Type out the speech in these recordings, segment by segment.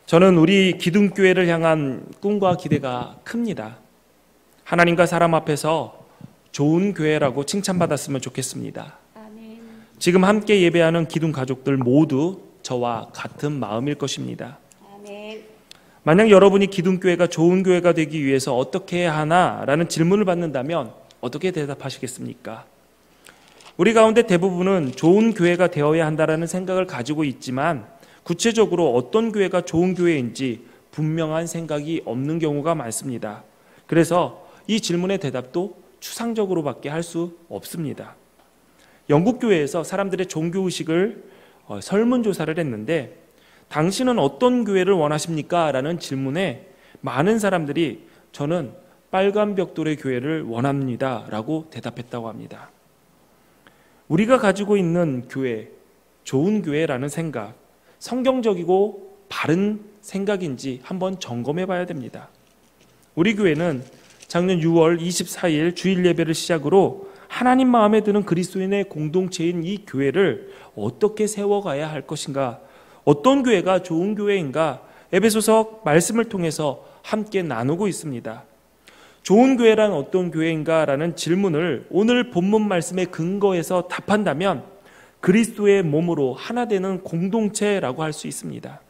저는 우리 기둥교회를 향한 꿈과 기대가 큽니다. 하나님과 사람 앞에서 좋은 교회라고 칭찬받았으면 좋겠습니다. 아멘. 지금 함께 예배하는 기둥 가족들 모두 저와 같은 마음일 것입니다. 아멘. 만약 여러분이 기둥교회가 좋은 교회가 되기 위해서 어떻게 해야 하나라는 질문을 받는다면 어떻게 대답하시겠습니까? 우리 가운데 대부분은 좋은 교회가 되어야 한다는 생각을 가지고 있지만 구체적으로 어떤 교회가 좋은 교회인지 분명한 생각이 없는 경우가 많습니다. 그래서 이 질문의 대답도 추상적으로밖에 할 수 없습니다. 영국 교회에서 사람들의 종교의식을 설문조사를 했는데 당신은 어떤 교회를 원하십니까? 라는 질문에 많은 사람들이 저는 빨간 벽돌의 교회를 원합니다 라고 대답했다고 합니다. 우리가 가지고 있는 교회, 좋은 교회라는 생각, 성경적이고 바른 생각인지 한번 점검해 봐야 됩니다. 우리 교회는 작년 6월 24일 주일 예배를 시작으로 하나님 마음에 드는 그리스도인의 공동체인 이 교회를 어떻게 세워가야 할 것인가, 어떤 교회가 좋은 교회인가 에베소서 말씀을 통해서 함께 나누고 있습니다. 좋은 교회란 어떤 교회인가 라는 질문을 오늘 본문 말씀에 근거해서 답한다면 그리스도의 몸으로 하나 되는 공동체라고 할 수 있습니다.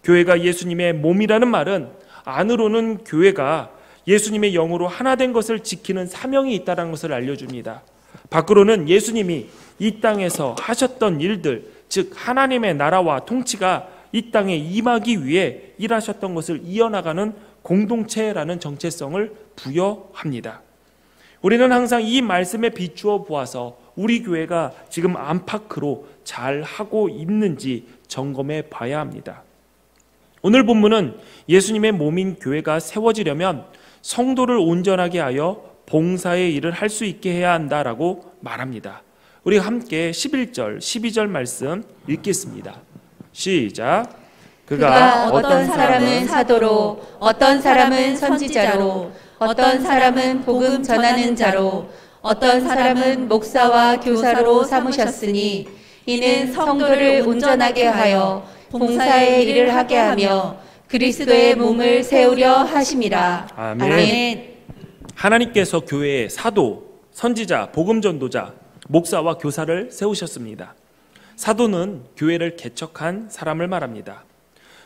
교회가 예수님의 몸이라는 말은 안으로는 교회가 예수님의 영으로 하나 된 것을 지키는 사명이 있다는 것을 알려줍니다. 밖으로는 예수님이 이 땅에서 하셨던 일들, 즉 하나님의 나라와 통치가 이 땅에 임하기 위해 일하셨던 것을 이어나가는 공동체라는 정체성을 부여합니다. 우리는 항상 이 말씀에 비추어 보아서 우리 교회가 지금 안팎으로 잘 하고 있는지 점검해 봐야 합니다. 오늘 본문은 예수님의 몸인 교회가 세워지려면 성도를 온전하게 하여 봉사의 일을 할 수 있게 해야 한다라고 말합니다. 우리 함께 11절, 12절 말씀 읽겠습니다. 시작. 그가 어떤 사람은 사도로, 어떤 사람은 선지자로, 어떤 사람은 복음 전하는 자로, 어떤 사람은 목사와 교사로 삼으셨으니 이는 성도를 온전하게 하여 봉사의 일을 하게 하며 그리스도의 몸을 세우려 하심이라. 아멘. 아멘. 하나님께서 교회에 사도, 선지자, 복음 전도자, 목사와 교사를 세우셨습니다. 사도는 교회를 개척한 사람을 말합니다.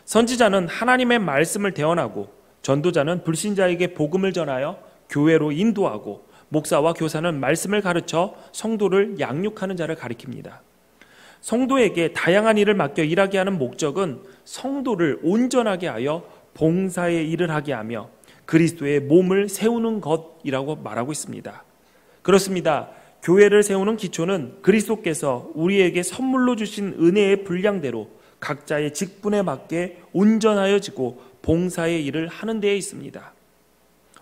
선지자는 하나님의 말씀을 대언하고, 전도자는 불신자에게 복음을 전하여 교회로 인도하고, 목사와 교사는 말씀을 가르쳐 성도를 양육하는 자를 가리킵니다. 성도에게 다양한 일을 맡겨 일하게 하는 목적은 성도를 온전하게 하여 봉사의 일을 하게 하며 그리스도의 몸을 세우는 것이라고 말하고 있습니다. 그렇습니다. 교회를 세우는 기초는 그리스도께서 우리에게 선물로 주신 은혜의 분량대로 각자의 직분에 맞게 온전하여지고 봉사의 일을 하는 데에 있습니다.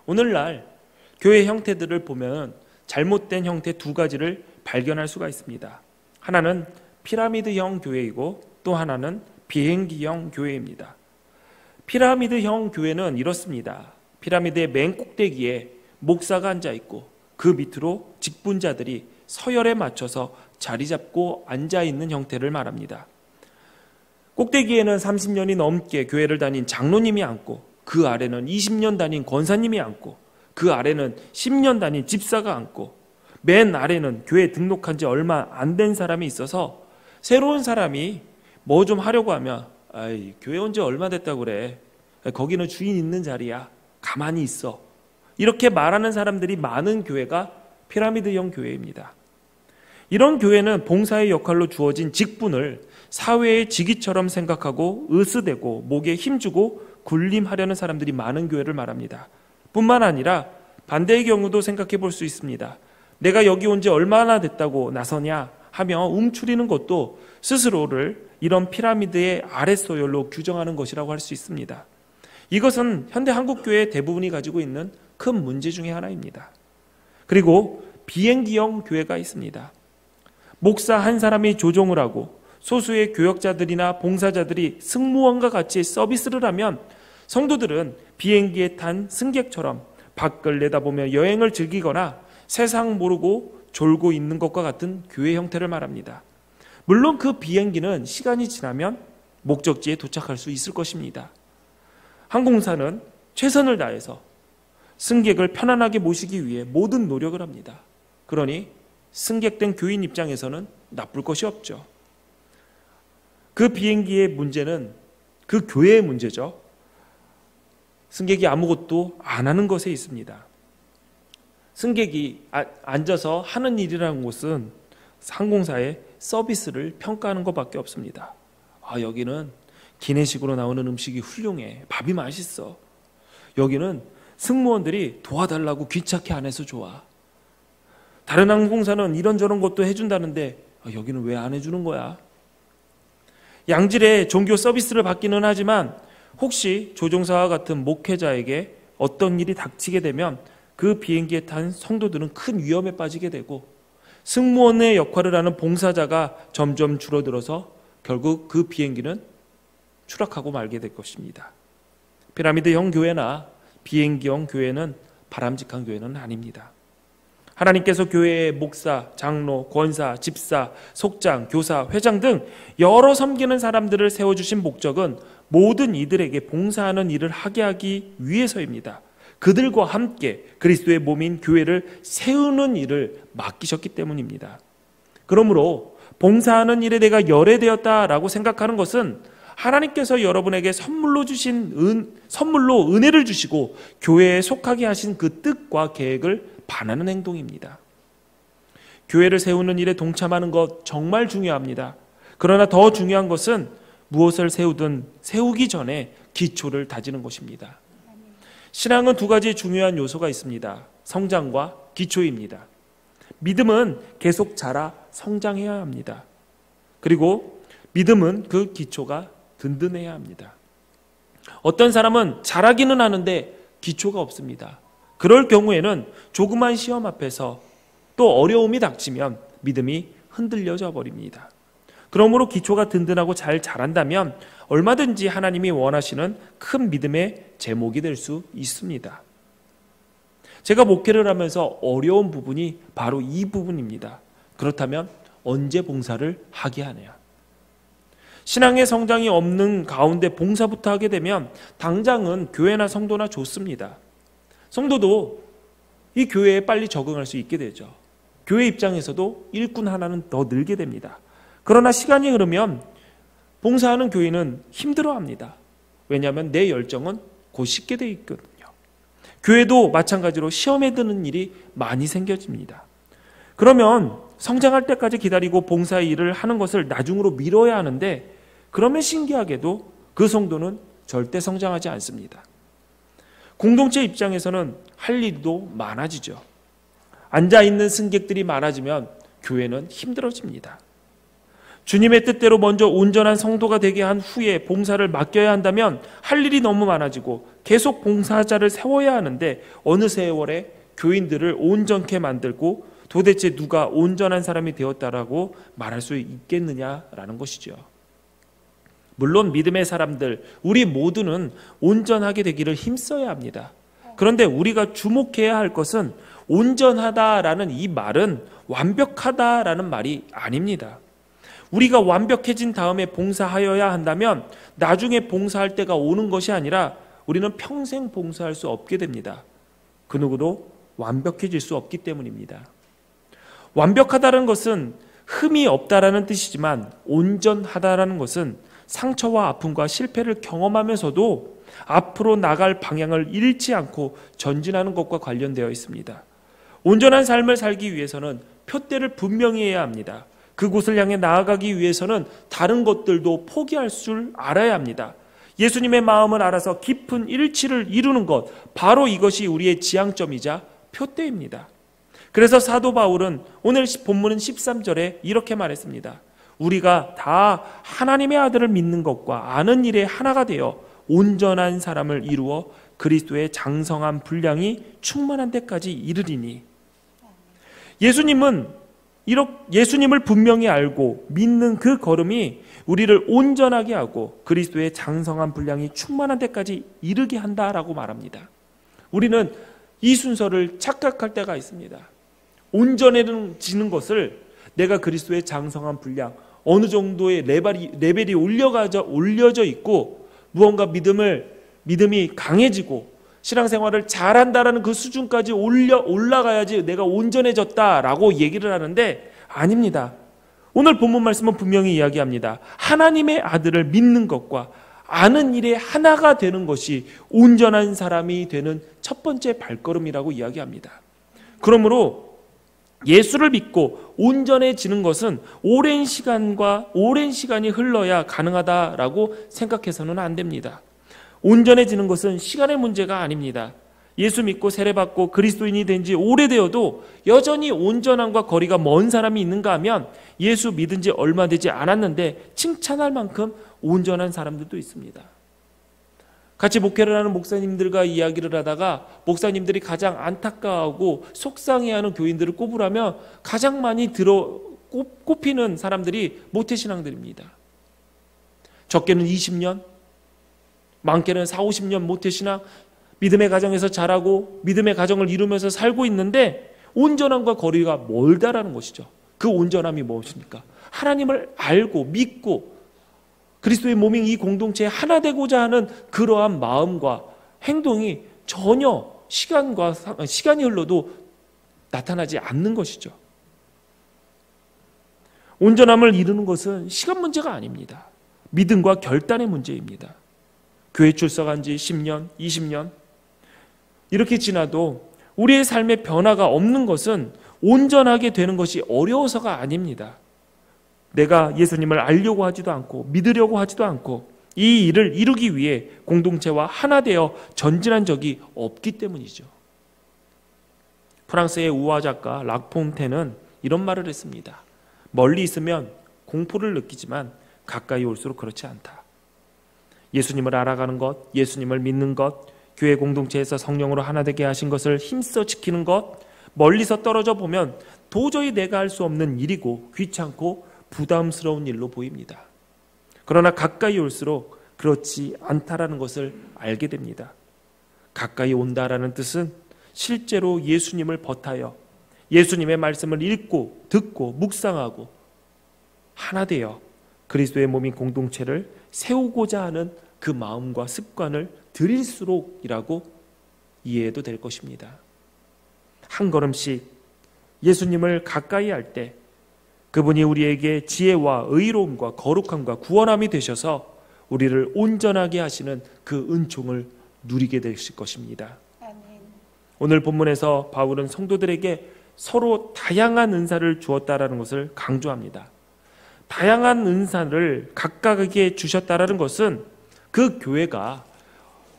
오늘날 교회 형태들을 보면 잘못된 형태 두 가지를 발견할 수가 있습니다. 하나는 피라미드형 교회이고 또 하나는 비행기형 교회입니다. 피라미드형 교회는 이렇습니다. 피라미드의 맨 꼭대기에 목사가 앉아 있고 그 밑으로 직분자들이 서열에 맞춰서 자리 잡고 앉아 있는 형태를 말합니다. 꼭대기에는 30년이 넘게 교회를 다닌 장로님이 앉고 그 아래는 20년 다닌 권사님이 앉고 그 아래는 10년 다닌 집사가 앉고 맨 아래는 교회에 등록한 지 얼마 안 된 사람이 있어서 새로운 사람이 뭐 좀 하려고 하면 교회 온 지 얼마 됐다고 그래. 거기는 주인 있는 자리야. 가만히 있어. 이렇게 말하는 사람들이 많은 교회가 피라미드형 교회입니다. 이런 교회는 봉사의 역할로 주어진 직분을 사회의 직위처럼 생각하고 으스대고 목에 힘주고 군림하려는 사람들이 많은 교회를 말합니다. 뿐만 아니라 반대의 경우도 생각해 볼 수 있습니다. 내가 여기 온 지 얼마나 됐다고 나서냐 하며 움츠리는 것도 스스로를 이런 피라미드의 아랫서열로 규정하는 것이라고 할 수 있습니다. 이것은 현대 한국교회 대부분이 가지고 있는 큰 문제 중에 하나입니다. 그리고 비행기형 교회가 있습니다. 목사 한 사람이 조종을 하고 소수의 교역자들이나 봉사자들이 승무원과 같이 서비스를 하면 성도들은 비행기에 탄 승객처럼 밖을 내다보며 여행을 즐기거나 세상 모르고 졸고 있는 것과 같은 교회 형태를 말합니다. 물론 그 비행기는 시간이 지나면 목적지에 도착할 수 있을 것입니다. 항공사는 최선을 다해서 승객을 편안하게 모시기 위해 모든 노력을 합니다. 그러니 승객된 교인 입장에서는 나쁠 것이 없죠. 그 비행기의 문제는 그 교회의 문제죠. 승객이 아무것도 안 하는 것에 있습니다. 승객이 앉아서 하는 일이라는 것은 항공사의 서비스를 평가하는 것밖에 없습니다. 여기는 기내식으로 나오는 음식이 훌륭해. 밥이 맛있어. 여기는 승무원들이 도와달라고 귀찮게 안 해서 좋아. 다른 항공사는 이런저런 것도 해준다는데 여기는 왜 안 해주는 거야? 양질의 종교 서비스를 받기는 하지만 혹시 조종사와 같은 목회자에게 어떤 일이 닥치게 되면 그 비행기에 탄 성도들은 큰 위험에 빠지게 되고 승무원의 역할을 하는 봉사자가 점점 줄어들어서 결국 그 비행기는 추락하고 말게 될 것입니다. 피라미드형 교회나 비행기형 교회는 바람직한 교회는 아닙니다. 하나님께서 교회의 목사, 장로, 권사, 집사, 속장, 교사, 회장 등 여러 섬기는 사람들을 세워주신 목적은 모든 이들에게 봉사하는 일을 하게 하기 위해서입니다. 그들과 함께 그리스도의 몸인 교회를 세우는 일을 맡기셨기 때문입니다. 그러므로 봉사하는 일에 내가 열애되었다라고 생각하는 것은 하나님께서 여러분에게 선물로 은혜를 주시고 교회에 속하게 하신 그 뜻과 계획을 반하는 행동입니다. 교회를 세우는 일에 동참하는 것 정말 중요합니다. 그러나 더 중요한 것은 무엇을 세우든 세우기 전에 기초를 다지는 것입니다. 신앙은 두 가지 중요한 요소가 있습니다. 성장과 기초입니다. 믿음은 계속 자라 성장해야 합니다. 그리고 믿음은 그 기초가 든든해야 합니다. 어떤 사람은 잘하기는 하는데 기초가 없습니다. 그럴 경우에는 조그만 시험 앞에서 또 어려움이 닥치면 믿음이 흔들려져 버립니다. 그러므로 기초가 든든하고 잘 자란다면 얼마든지 하나님이 원하시는 큰 믿음의 제목이 될 수 있습니다. 제가 목회를 하면서 어려운 부분이 바로 이 부분입니다. 그렇다면 언제 봉사를 하게 하냐? 신앙의 성장이 없는 가운데 봉사부터 하게 되면 당장은 교회나 성도나 좋습니다. 성도도 이 교회에 빨리 적응할 수 있게 되죠. 교회 입장에서도 일꾼 하나는 더 늘게 됩니다. 그러나 시간이 흐르면 봉사하는 교인은 힘들어합니다. 왜냐하면 내 열정은 곧 식게 돼 있거든요. 교회도 마찬가지로 시험에 드는 일이 많이 생겨집니다. 그러면 성장할 때까지 기다리고 봉사의 일을 하는 것을 나중으로 미뤄야 하는데 그러면 신기하게도 그 성도는 절대 성장하지 않습니다. 공동체 입장에서는 할 일도 많아지죠. 앉아있는 승객들이 많아지면 교회는 힘들어집니다. 주님의 뜻대로 먼저 온전한 성도가 되게 한 후에 봉사를 맡겨야 한다면 할 일이 너무 많아지고 계속 봉사자를 세워야 하는데 어느 세월에 교인들을 온전케 만들고 도대체 누가 온전한 사람이 되었다라고 말할 수 있겠느냐라는 것이죠. 물론 믿음의 사람들, 우리 모두는 온전하게 되기를 힘써야 합니다. 그런데 우리가 주목해야 할 것은 온전하다라는 이 말은 완벽하다라는 말이 아닙니다. 우리가 완벽해진 다음에 봉사하여야 한다면 나중에 봉사할 때가 오는 것이 아니라 우리는 평생 봉사할 수 없게 됩니다. 그 누구도 완벽해질 수 없기 때문입니다. 완벽하다는 것은 흠이 없다라는 뜻이지만 온전하다라는 것은 상처와 아픔과 실패를 경험하면서도 앞으로 나갈 방향을 잃지 않고 전진하는 것과 관련되어 있습니다. 온전한 삶을 살기 위해서는 표대를 분명히 해야 합니다. 그곳을 향해 나아가기 위해서는 다른 것들도 포기할 줄 알아야 합니다. 예수님의 마음을 알아서 깊은 일치를 이루는 것, 바로 이것이 우리의 지향점이자 표대입니다. 그래서 사도 바울은 오늘 본문은 13절에 이렇게 말했습니다. 우리가 다 하나님의 아들을 믿는 것과 아는 일에 하나가 되어 온전한 사람을 이루어 그리스도의 장성한 분량이 충만한 데까지 이르리니. 예수님을 분명히 알고 믿는 그 걸음이 우리를 온전하게 하고 그리스도의 장성한 분량이 충만한 데까지 이르게 한다라고 말합니다. 우리는 이 순서를 착각할 때가 있습니다. 온전해지는 것을 내가 그리스도의 장성한 분량, 어느 정도의 레벨이 올려져 있고 무언가 믿음을 믿음이 강해지고 신앙생활을 잘한다라는 그 수준까지 올라가야지 내가 온전해졌다라고 얘기를 하는데 아닙니다. 오늘 본문 말씀은 분명히 이야기합니다. 하나님의 아들을 믿는 것과 아는 일에 하나가 되는 것이 온전한 사람이 되는 첫 번째 발걸음이라고 이야기합니다. 그러므로 예수를 믿고 온전해지는 것은 오랜 시간이 흘러야 가능하다라고 생각해서는 안 됩니다. 온전해지는 것은 시간의 문제가 아닙니다. 예수 믿고 세례받고 그리스도인이 된 지 오래되어도 여전히 온전함과 거리가 먼 사람이 있는가 하면 예수 믿은 지 얼마 되지 않았는데 칭찬할 만큼 온전한 사람들도 있습니다. 같이 목회를 하는 목사님들과 이야기를 하다가 목사님들이 가장 안타까워하고 속상해하는 교인들을 꼽으라면 가장 많이 꼽히는 사람들이 모태신앙들입니다. 적게는 20년, 많게는 4, 50년 모태신앙, 믿음의 가정에서 자라고 믿음의 가정을 이루면서 살고 있는데 온전함과 거리가 멀다라는 것이죠. 그 온전함이 무엇입니까? 하나님을 알고 믿고 그리스도의 몸인 이 공동체에 하나 되고자 하는 그러한 마음과 행동이 전혀 시간이 흘러도 나타나지 않는 것이죠. 온전함을 이루는 것은 시간 문제가 아닙니다. 믿음과 결단의 문제입니다. 교회 출석한 지 10년, 20년 이렇게 지나도 우리의 삶의 변화가 없는 것은 온전하게 되는 것이 어려워서가 아닙니다. 내가 예수님을 알려고 하지도 않고 믿으려고 하지도 않고 이 일을 이루기 위해 공동체와 하나 되어 전진한 적이 없기 때문이죠. 프랑스의 우화 작가 락퐁테는 이런 말을 했습니다. 멀리 있으면 공포를 느끼지만 가까이 올수록 그렇지 않다. 예수님을 알아가는 것, 예수님을 믿는 것, 교회 공동체에서 성령으로 하나 되게 하신 것을 힘써 지키는 것, 멀리서 떨어져 보면 도저히 내가 할 수 없는 일이고 귀찮고 부담스러운 일로 보입니다. 그러나 가까이 올수록 그렇지 않다라는 것을 알게 됩니다. 가까이 온다라는 뜻은 실제로 예수님을 버타여 예수님의 말씀을 읽고 듣고 묵상하고 하나 되어 그리스도의 몸인 공동체를 세우고자 하는 그 마음과 습관을 들일수록이라고 이해해도 될 것입니다. 한 걸음씩 예수님을 가까이 할 때 그분이 우리에게 지혜와 의로움과 거룩함과 구원함이 되셔서 우리를 온전하게 하시는 그 은총을 누리게 되실 것입니다. 아멘. 오늘 본문에서 바울은 성도들에게 서로 다양한 은사를 주었다라는 것을 강조합니다. 다양한 은사를 각각에게 주셨다라는 것은 그 교회가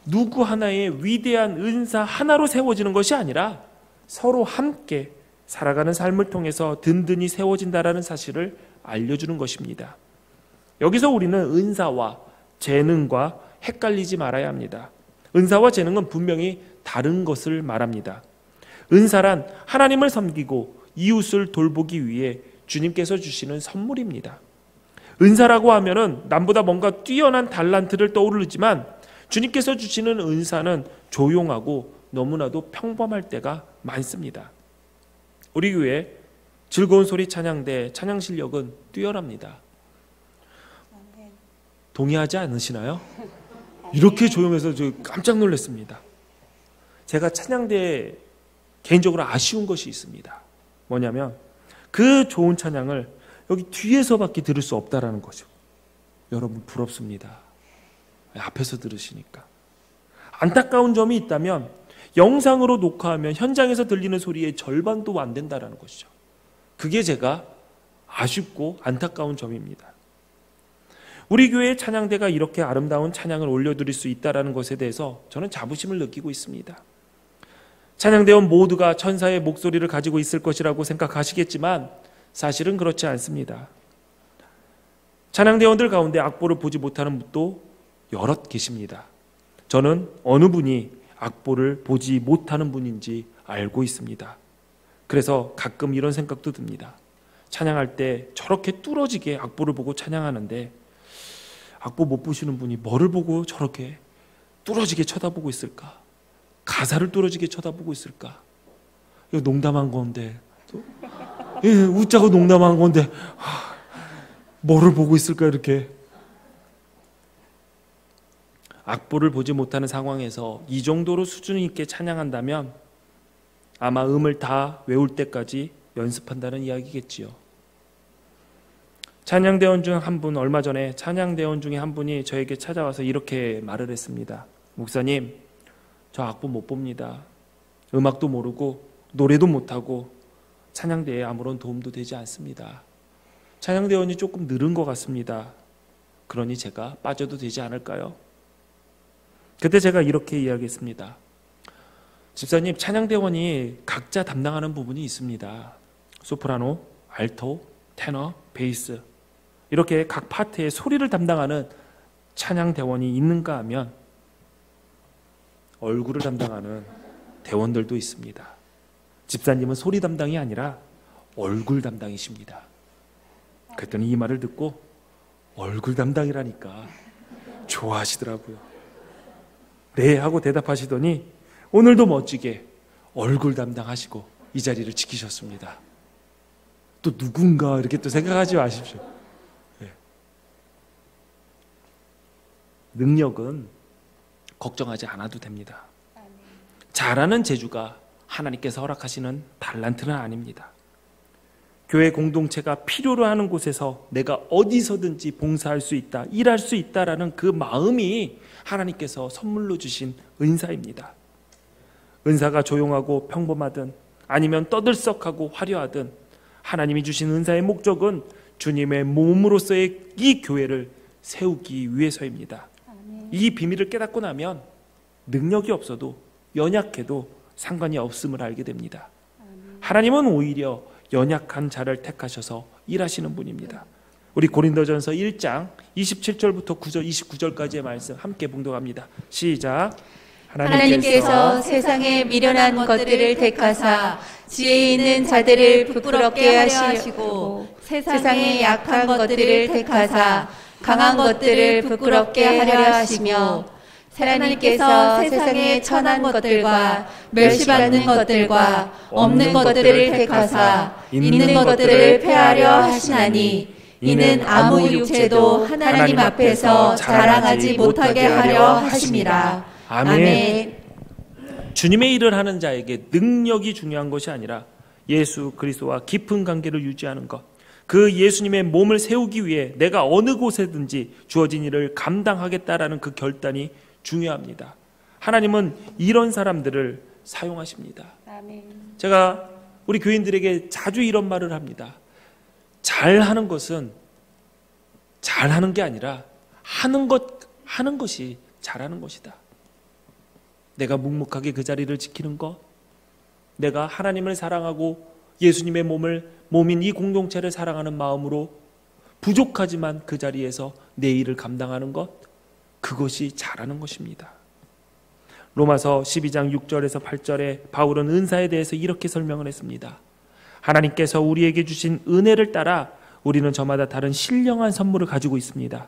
누구 하나의 위대한 은사 하나로 세워지는 것이 아니라 서로 함께 살아가는 삶을 통해서 든든히 세워진다라는 사실을 알려주는 것입니다. 여기서 우리는 은사와 재능과 헷갈리지 말아야 합니다. 은사와 재능은 분명히 다른 것을 말합니다. 은사란 하나님을 섬기고 이웃을 돌보기 위해 주님께서 주시는 선물입니다. 은사라고 하면은 남보다 뭔가 뛰어난 달란트를 떠오르지만 주님께서 주시는 은사는 조용하고 너무나도 평범할 때가 많습니다. 우리 교회 즐거운 소리 찬양대 찬양 실력은 뛰어납니다. 동의하지 않으시나요? 이렇게 조용해서 저 깜짝 놀랐습니다. 제가 찬양대에 개인적으로 아쉬운 것이 있습니다. 뭐냐면 그 좋은 찬양을 여기 뒤에서밖에 들을 수 없다라는 거죠. 여러분 부럽습니다. 앞에서 들으시니까. 안타까운 점이 있다면 영상으로 녹화하면 현장에서 들리는 소리의 절반도 안 된다라는 것이죠. 그게 제가 아쉽고 안타까운 점입니다. 우리 교회의 찬양대가 이렇게 아름다운 찬양을 올려드릴 수 있다는 것에 대해서 저는 자부심을 느끼고 있습니다. 찬양대원 모두가 천사의 목소리를 가지고 있을 것이라고 생각하시겠지만 사실은 그렇지 않습니다. 찬양대원들 가운데 악보를 보지 못하는 분도 여럿 계십니다. 저는 어느 분이 악보를 보지 못하는 분인지 알고 있습니다. 그래서 가끔 이런 생각도 듭니다. 찬양할 때 저렇게 뚫어지게 악보를 보고 찬양하는데 악보 못 보시는 분이 뭐를 보고 저렇게 뚫어지게 쳐다보고 있을까? 가사를 뚫어지게 쳐다보고 있을까? 이거 농담한 건데 웃자고 농담한 건데 뭐를 보고 있을까 이렇게. 악보를 보지 못하는 상황에서 이 정도로 수준 있게 찬양한다면 아마 음을 다 외울 때까지 연습한다는 이야기겠지요. 찬양대원 중 한 분, 얼마 전에 찬양대원 중에 한 분이 저에게 찾아와서 이렇게 말을 했습니다. 목사님, 저 악보 못 봅니다. 음악도 모르고 노래도 못하고 찬양대에 아무런 도움도 되지 않습니다. 찬양대원이 조금 늘은 것 같습니다. 그러니 제가 빠져도 되지 않을까요? 그때 제가 이렇게 이야기했습니다. 집사님, 찬양대원이 각자 담당하는 부분이 있습니다. 소프라노, 알토, 테너, 베이스, 이렇게 각 파트의 소리를 담당하는 찬양대원이 있는가 하면 얼굴을 담당하는 대원들도 있습니다. 집사님은 소리 담당이 아니라 얼굴 담당이십니다. 그랬더니 이 말을 듣고 얼굴 담당이라니까 좋아하시더라고요. 네 하고 대답하시더니 오늘도 멋지게 얼굴 담당하시고 이 자리를 지키셨습니다. 또 누군가 이렇게 또 생각하지 마십시오. 네. 능력은 걱정하지 않아도 됩니다. 잘하는 재주가 하나님께서 허락하시는 달란트는 아닙니다. 교회 공동체가 필요로 하는 곳에서 내가 어디서든지 봉사할 수 있다, 일할 수 있다라는 그 마음이 하나님께서 선물로 주신 은사입니다. 은사가 조용하고 평범하든 아니면 떠들썩하고 화려하든 하나님이 주신 은사의 목적은 주님의 몸으로서의 이 교회를 세우기 위해서입니다. 이 비밀을 깨닫고 나면 능력이 없어도 연약해도 상관이 없음을 알게 됩니다. 하나님은 오히려 연약한 자를 택하셔서 일하시는 분입니다. 우리 고린도전서 1장 27절부터 29절까지의 말씀 함께 봉독합니다. 시작. 하나님께서 세상에 미련한 것들을 택하사 지혜 있는 자들을 부끄럽게 하시고 세상에 약한 것들을 택하사 강한 것들을 부끄럽게 하려 하시며 하나님께서 세상에 천한 것들과 멸시받는 것들과 없는 것들을 택하사 있는 것들을 폐하려 하시나니 이는 아무 육체도 하나님 앞에서 자랑하지 못하게 하려 하심이라. 아멘. 주님의 일을 하는 자에게 능력이 중요한 것이 아니라 예수 그리스도와 깊은 관계를 유지하는 것, 그 예수님의 몸을 세우기 위해 내가 어느 곳에든지 주어진 일을 감당하겠다라는 그 결단이 중요합니다. 하나님은 이런 사람들을 사용하십니다. 아멘. 제가 우리 교인들에게 자주 이런 말을 합니다. 잘하는 것은 잘하는 게 아니라 하는 것이 잘하는 것이다. 내가 묵묵하게 그 자리를 지키는 것, 내가 하나님을 사랑하고 예수님의 몸인 이 공동체를 사랑하는 마음으로 부족하지만 그 자리에서 내 일을 감당하는 것, 그것이 잘하는 것입니다. 로마서 12장 6절에서 8절에 바울은 은사에 대해서 이렇게 설명을 했습니다. 하나님께서 우리에게 주신 은혜를 따라 우리는 저마다 다른 신령한 선물을 가지고 있습니다.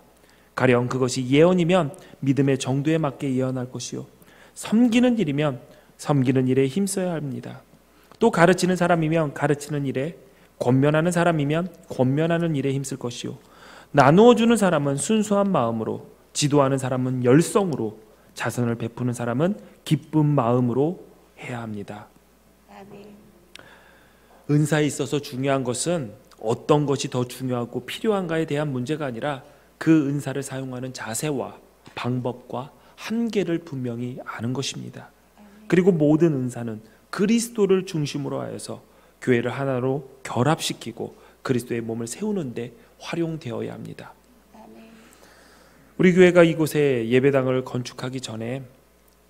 가령 그것이 예언이면 믿음의 정도에 맞게 예언할 것이요, 섬기는 일이면 섬기는 일에 힘써야 합니다. 또 가르치는 사람이면 가르치는 일에, 권면하는 사람이면 권면하는 일에 힘쓸 것이요, 나누어 주는 사람은 순수한 마음으로, 지도하는 사람은 열성으로, 자선을 베푸는 사람은 기쁜 마음으로 해야 합니다. 은사에 있어서 중요한 것은 어떤 것이 더 중요하고 필요한가에 대한 문제가 아니라 그 은사를 사용하는 자세와 방법과 한계를 분명히 아는 것입니다. 그리고 모든 은사는 그리스도를 중심으로 하여서 교회를 하나로 결합시키고 그리스도의 몸을 세우는 데 활용되어야 합니다. 우리 교회가 이곳에 예배당을 건축하기 전에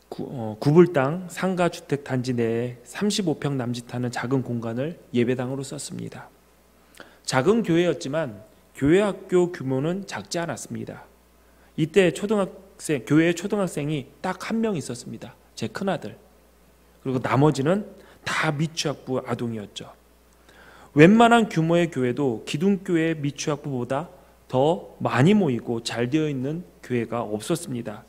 구불 땅 상가주택 단지 내에 35평 남짓하는 작은 공간을 예배당으로 썼습니다. 작은 교회였지만 교회 학교 규모는 작지 않았습니다. 이때 교회에 초등학생이 딱 한 명 있었습니다. 제 큰아들. 그리고 나머지는 다 미취학부 아동이었죠. 웬만한 규모의 교회도 기둥교회 미취학부보다 더 많이 모이고 잘 되어 있는 교회가 없었습니다.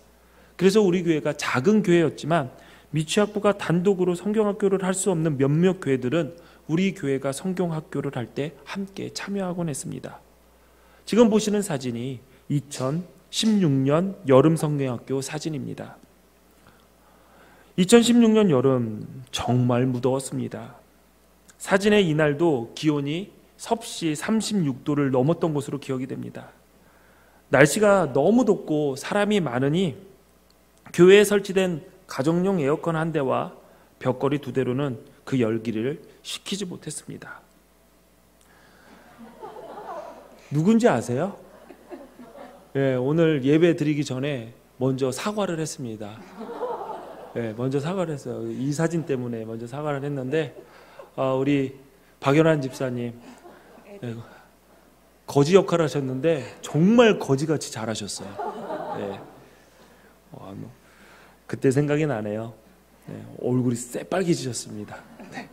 그래서 우리 교회가 작은 교회였지만 미취학부가 단독으로 성경학교를 할 수 없는 몇몇 교회들은 우리 교회가 성경학교를 할 때 함께 참여하곤 했습니다. 지금 보시는 사진이 2016년 여름 성경학교 사진입니다. 2016년 여름 정말 무더웠습니다. 사진의 이날도 기온이 섭씨 36도를 넘었던 것으로 기억이 됩니다. 날씨가 너무 덥고 사람이 많으니 교회에 설치된 가정용 에어컨 한 대와 벽걸이 2대로는 그 열기를 식히지 못했습니다. 누군지 아세요? 네, 오늘 예배 드리기 전에 먼저 사과를 했습니다. 네, 먼저 사과를 했어요. 이 사진 때문에 먼저 사과를 했는데 우리 박연한 집사님 거지 역할을 하셨는데 정말 거지같이 잘하셨어요. 네. 그때 생각이 나네요. 네, 얼굴이 새빨개지셨습니다. 네.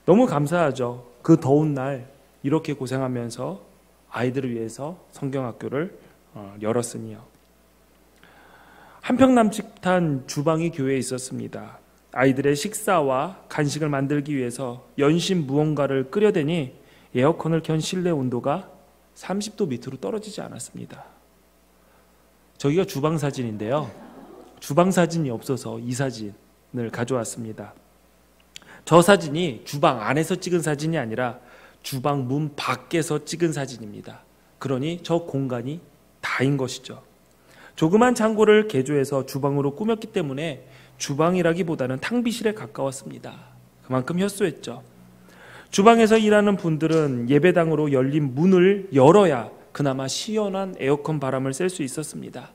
너무 감사하죠. 그 더운 날 이렇게 고생하면서 아이들을 위해서 성경학교를 열었으니요. 한평 남짓한 주방이 교회에 있었습니다. 아이들의 식사와 간식을 만들기 위해서 연신 무언가를 끓여대니 에어컨을 켠 실내 온도가 30도 밑으로 떨어지지 않았습니다. 저기가 주방 사진인데요. 주방 사진이 없어서 이 사진을 가져왔습니다. 저 사진이 주방 안에서 찍은 사진이 아니라 주방 문 밖에서 찍은 사진입니다. 그러니 저 공간이 다인 것이죠. 조그만 창고를 개조해서 주방으로 꾸몄기 때문에 주방이라기보다는 탕비실에 가까웠습니다. 그만큼 협소했죠. 주방에서 일하는 분들은 예배당으로 열린 문을 열어야 그나마 시원한 에어컨 바람을 쐴 수 있었습니다.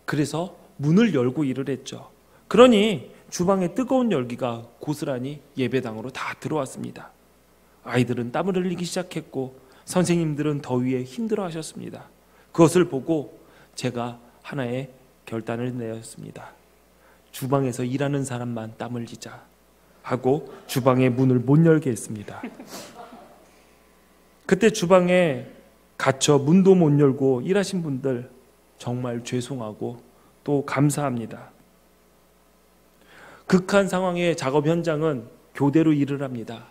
그래서 문을 열고 일을 했죠. 그러니 주방의 뜨거운 열기가 고스란히 예배당으로 다 들어왔습니다. 아이들은 땀을 흘리기 시작했고 선생님들은 더위에 힘들어하셨습니다. 그것을 보고 제가 하나의 결단을 내었습니다. 주방에서 일하는 사람만 땀 흘리자 하고 주방의 문을 못 열게 했습니다. 그때 주방에 갇혀 문도 못 열고 일하신 분들 정말 죄송하고 또 감사합니다. 극한 상황의 작업 현장은 교대로 일을 합니다.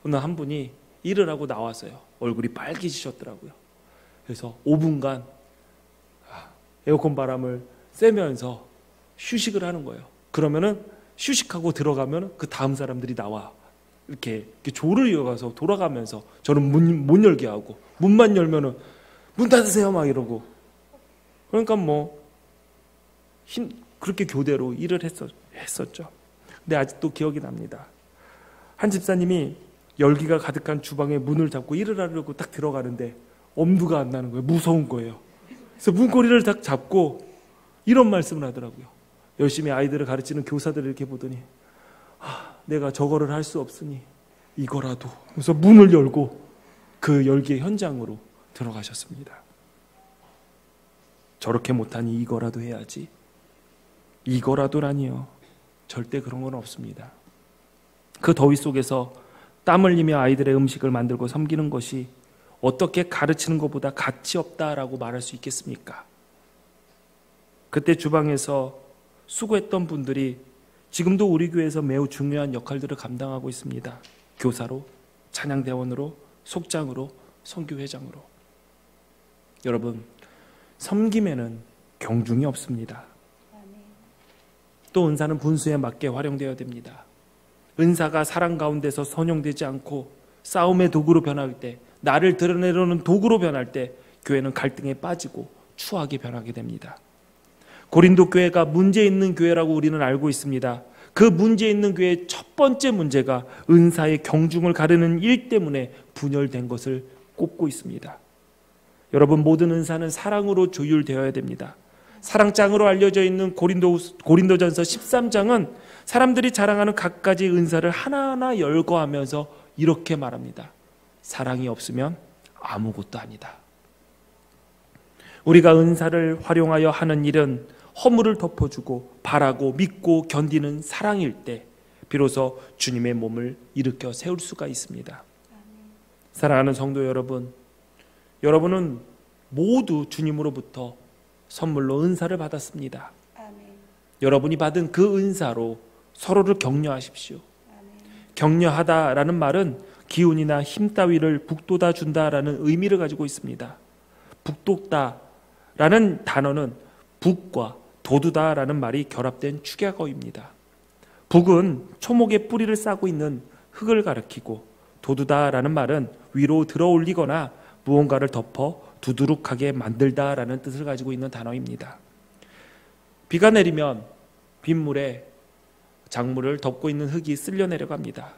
어느 한 분이 일을 하고 나왔어요. 얼굴이 빨개지셨더라고요. 그래서 5분간 에어컨 바람을 쐬면서 휴식을 하는 거예요. 그러면은 휴식하고 들어가면 그 다음 사람들이 나와 이렇게 조를 이어가서 돌아가면서 저는 문 못 열게 하고 문만 열면은 문 닫으세요 막 이러고 그러니까 그렇게 교대로 일을 했었죠. 근데 아직도 기억이 납니다. 한 집사님이 열기가 가득한 주방에 문을 잡고 일을 하려고 딱 들어가는데 엄두가 안 나는 거예요. 무서운 거예요. 그래서 문고리를 딱 잡고 이런 말씀을 하더라고요. 열심히 아이들을 가르치는 교사들을 이렇게 보더니 내가 저거를 할 수 없으니 이거라도. 그래서 문을 열고 그 열기의 현장으로 들어가셨습니다. 저렇게 못하니 이거라도 해야지. 이거라도라니요. 절대 그런 건 없습니다. 그 더위 속에서 땀 흘리며 아이들의 음식을 만들고 섬기는 것이 어떻게 가르치는 것보다 가치 없다라고 말할 수 있겠습니까? 그때 주방에서 수고했던 분들이 지금도 우리 교회에서 매우 중요한 역할들을 감당하고 있습니다. 교사로, 찬양대원으로, 속장으로, 선교회장으로. 여러분, 섬김에는 경중이 없습니다. 또 은사는 분수에 맞게 활용되어야 됩니다. 은사가 사랑 가운데서 선용되지 않고 싸움의 도구로 변할 때, 나를 드러내려는 도구로 변할 때 교회는 갈등에 빠지고 추하게 변하게 됩니다. 고린도 교회가 문제 있는 교회라고 우리는 알고 있습니다. 그 문제 있는 교회의 첫 번째 문제가 은사의 경중을 가르는 일 때문에 분열된 것을 꼽고 있습니다. 여러분, 모든 은사는 사랑으로 조율되어야 됩니다. 사랑장으로 알려져 있는 고린도전서 13장은 사람들이 자랑하는 갖가지 은사를 하나하나 열거하면서 이렇게 말합니다. 사랑이 없으면 아무것도 아니다. 우리가 은사를 활용하여 하는 일은 허물을 덮어주고 바라고 믿고 견디는 사랑일 때 비로소 주님의 몸을 일으켜 세울 수가 있습니다. 사랑하는 성도 여러분, 여러분은 모두 주님으로부터 선물로 은사를 받았습니다. 아멘. 여러분이 받은 그 은사로 서로를 격려하십시오. 아멘. 격려하다라는 말은 기운이나 힘 따위를 북돋아 준다라는 의미를 가지고 있습니다. 북돋다, 라는 단어는 북과 도두다라는 말이 결합된 축약어입니다. 북은 초목에 뿌리를 싸고 있는 흙을 가리키고 도두다라는 말은 위로 들어 올리거나 무언가를 덮어 두두룩하게 만들다라는 뜻을 가지고 있는 단어입니다. 비가 내리면 빗물에 작물을 덮고 있는 흙이 쓸려 내려갑니다.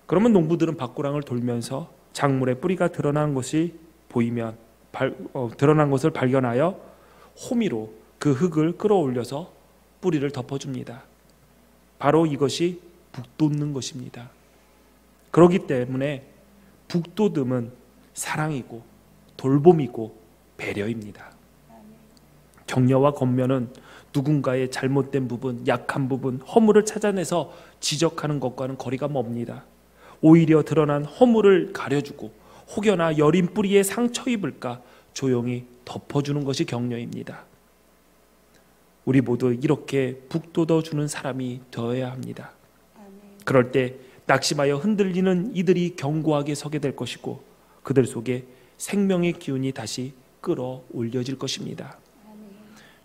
그러면 농부들은 밭고랑을 돌면서 작물의 뿌리가 드러난 것이 보이면 드러난 것을 발견하여 호미로 그 흙을 끌어올려서 뿌리를 덮어줍니다. 바로 이것이 북돋는 것입니다. 그렇기 때문에 북돋음은 사랑이고 돌봄이고 배려입니다. 격려와 권면은 누군가의 잘못된 부분, 약한 부분, 허물을 찾아내서 지적하는 것과는 거리가 멉니다. 오히려 드러난 허물을 가려주고 혹여나 여린 뿌리에 상처 입을까 조용히 덮어주는 것이 격려입니다. 우리 모두 이렇게 북돋워주는 사람이 되어야 합니다. 그럴 때 낙심하여 흔들리는 이들이 견고하게 서게 될 것이고 그들 속에 생명의 기운이 다시 끌어올려질 것입니다.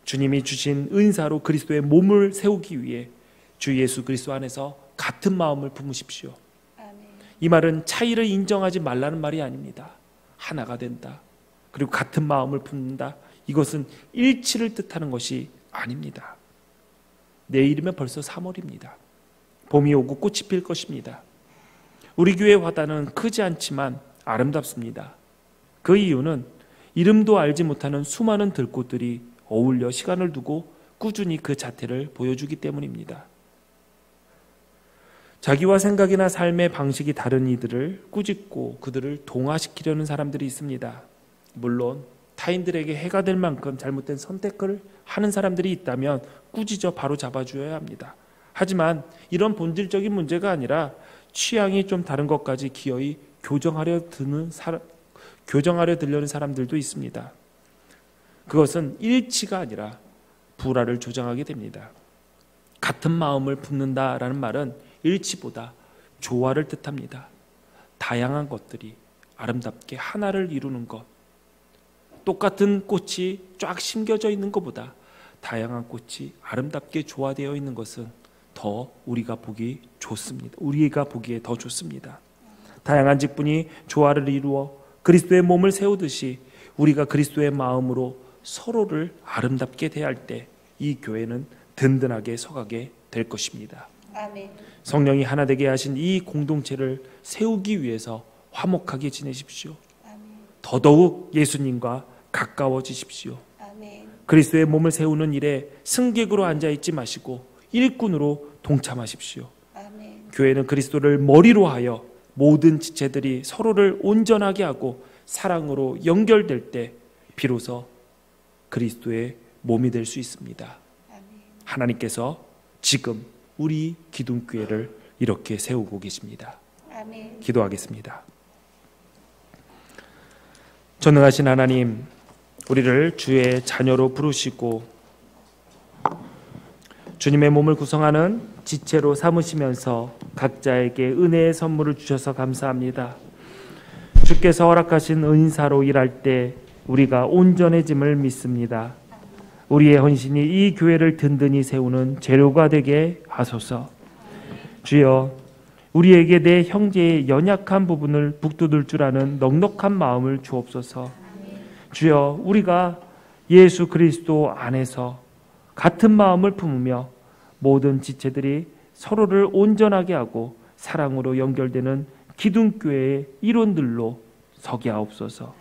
주님이 주신 은사로 그리스도의 몸을 세우기 위해 주 예수 그리스도 안에서 같은 마음을 품으십시오. 이 말은 차이를 인정하지 말라는 말이 아닙니다. 하나가 된다. 그리고 같은 마음을 품는다. 이것은 일치를 뜻하는 것이 아닙니다. 내일이면 벌써 3월입니다. 봄이 오고 꽃이 필 것입니다. 우리 교회 화단은 크지 않지만 아름답습니다. 그 이유는 이름도 알지 못하는 수많은 들꽃들이 어울려 시간을 두고 꾸준히 그 자태를 보여주기 때문입니다. 자기와 생각이나 삶의 방식이 다른 이들을 꾸짖고 그들을 동화시키려는 사람들이 있습니다. 물론 타인들에게 해가 될 만큼 잘못된 선택을 하는 사람들이 있다면 꾸짖어 바로 잡아줘야 합니다. 하지만 이런 본질적인 문제가 아니라 취향이 좀 다른 것까지 기어이 교정하려 들려는 사람들도 있습니다. 그것은 일치가 아니라 불화를 조장하게 됩니다. 같은 마음을 품는다라는 말은 일치보다 조화를 뜻합니다. 다양한 것들이 아름답게 하나를 이루는 것. 똑같은 꽃이 쫙 심겨져 있는 것보다 다양한 꽃이 아름답게 조화되어 있는 것은 더 우리가 보기 좋습니다. 우리가 보기에 더 좋습니다. 다양한 직분이 조화를 이루어 그리스도의 몸을 세우듯이 우리가 그리스도의 마음으로 서로를 아름답게 대할 때 이 교회는 든든하게 서가게 될 것입니다. 아멘. 성령이 하나 되게 하신 이 공동체를 세우기 위해서 화목하게 지내십시오. 아멘. 더더욱 예수님과 가까워지십시오. 아멘. 그리스도의 몸을 세우는 일에 승객으로 앉아있지 마시고 일꾼으로 동참하십시오. 아멘. 교회는 그리스도를 머리로 하여 모든 지체들이 서로를 온전하게 하고 사랑으로 연결될 때 비로소 그리스도의 몸이 될 수 있습니다. 아멘. 하나님께서 지금 우리 기둥교회를 이렇게 세우고 계십니다. 아멘. 기도하겠습니다. 전능하신 하나님, 우리를 주의 자녀로 부르시고 주님의 몸을 구성하는 지체로 삼으시면서 각자에게 은혜의 선물을 주셔서 감사합니다. 주께서 허락하신 은사로 일할 때 우리가 온전해짐을 믿습니다. 우리의 헌신이 이 교회를 든든히 세우는 재료가 되게 하소서. 주여, 우리에게 내 형제의 연약한 부분을 북돋을 줄 아는 넉넉한 마음을 주옵소서. 주여, 우리가 예수 그리스도 안에서 같은 마음을 품으며 모든 지체들이 서로를 온전하게 하고 사랑으로 연결되는 기둥교회의 일원들로 서게 하옵소서.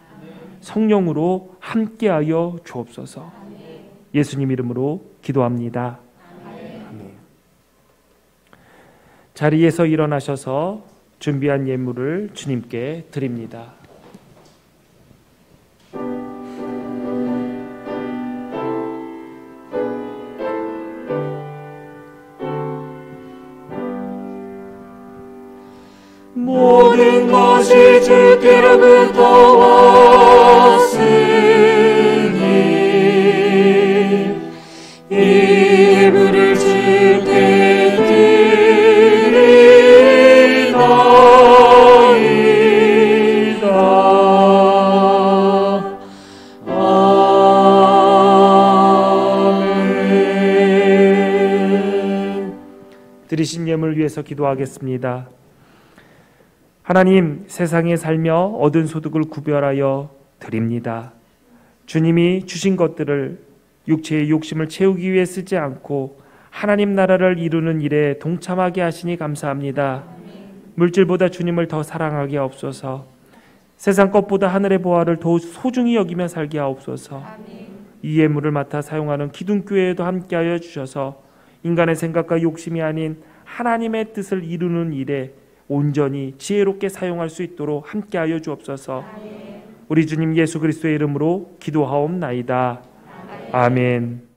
성령으로 함께하여 주옵소서. 예수님 이름으로 기도합니다. 아멘. 자리에서 일어나셔서 준비한 예물을 주님께 드립니다. 모든 것이 주께로부터 왔으니 이 예물을 주께 드리나이다. 아멘. 드리신 예물 위해서 기도하겠습니다. 하나님, 세상에 살며 얻은 소득을 구별하여 드립니다. 주님이 주신 것들을 육체의 욕심을 채우기 위해 쓰지 않고 하나님 나라를 이루는 일에 동참하게 하시니 감사합니다. 물질보다 주님을 더 사랑하게 하옵소서. 세상 것보다 하늘의 보화를 더 소중히 여기며 살게 하옵소서. 이 예물을 맡아 사용하는 기둥교회에도 함께하여 주셔서 인간의 생각과 욕심이 아닌 하나님의 뜻을 이루는 일에 온전히 지혜롭게 사용할 수 있도록 함께하여 주옵소서. 우리 주님 예수 그리스도의 이름으로 기도하옵나이다. 아멘.